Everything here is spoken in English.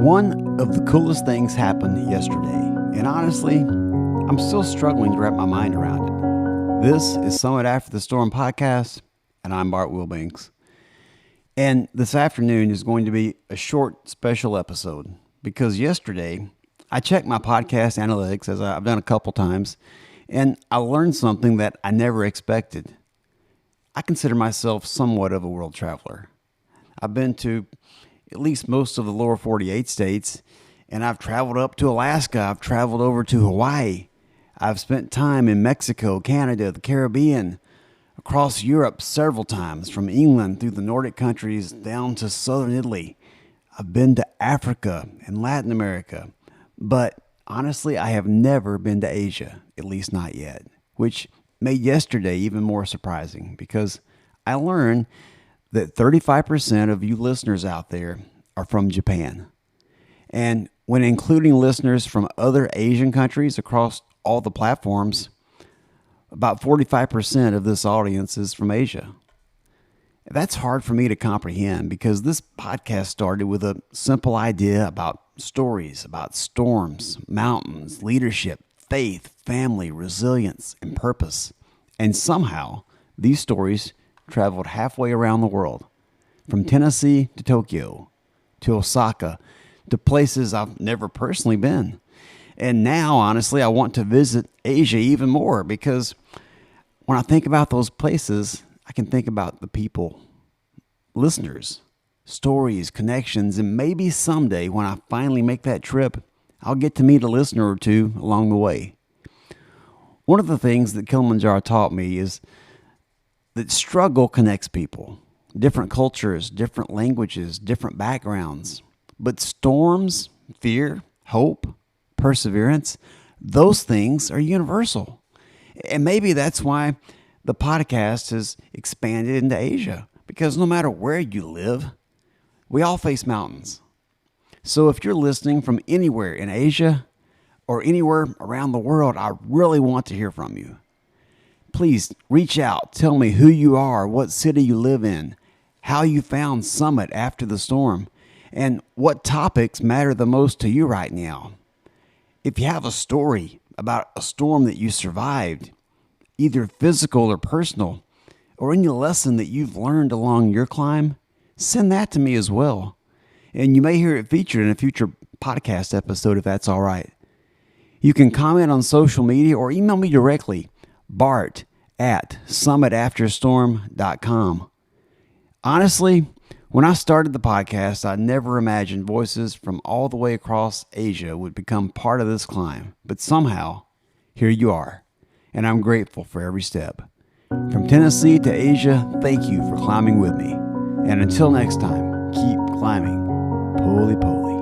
One of the coolest things happened yesterday, and honestly, I'm still struggling to wrap my mind around it. This is Summit After the Storm podcast, and I'm Bart Wilbanks. And this afternoon is going to be a short special episode because yesterday I checked my podcast analytics, as I've done a couple times, and I learned something that I never expected. I consider myself somewhat of a world traveler. I've been to at least most of the lower 48 states, and I've traveled up to Alaska. I've traveled over to Hawaii. I've spent time in Mexico, Canada, the Caribbean, across Europe several times, from England through the Nordic countries down to southern Italy. I've been to Africa and Latin America, but honestly, I have never been to Asia, at least not yet, which made yesterday even more surprising because I learned that 35% of you listeners out there are from Japan. And when including listeners from other Asian countries across all the platforms, about 45% of this audience is from Asia. That's hard for me to comprehend because this podcast started with a simple idea about stories, about storms, mountains, leadership, faith, family, resilience, and purpose. And somehow, these stories traveled halfway around the world, from Tennessee to Tokyo, to Osaka, to places I've never personally been. And now, honestly, I want to visit Asia even more because when I think about those places, I can think about the people, listeners, stories, connections, and maybe someday when I finally make that trip, I'll get to meet a listener or two along the way. One of the things that Kilimanjaro taught me is that struggle connects people, different cultures, different languages, different backgrounds. But storms, fear, hope, perseverance, those things are universal. And maybe that's why the podcast has expanded into Asia, because no matter where you live, we all face mountains. So if you're listening from anywhere in Asia or anywhere around the world, I really want to hear from you. Please reach out. Tell me who you are, what city you live in, how you found Summit After the Storm, and what topics matter the most to you right now. If you have a story about a storm that you survived, either physical or personal, or any lesson that you've learned along your climb, send that to me as well. And you may hear it featured in a future podcast episode if that's all right. You can comment on social media or email me directly, bart@summitafterstorm.com. Honestly, when I started the podcast, I never imagined voices from all the way across Asia would become part of this climb. But somehow, here you are, and I'm grateful for every step. From Tennessee to Asia, thank you for climbing with me. And until next time, keep climbing. Pulley, pulley.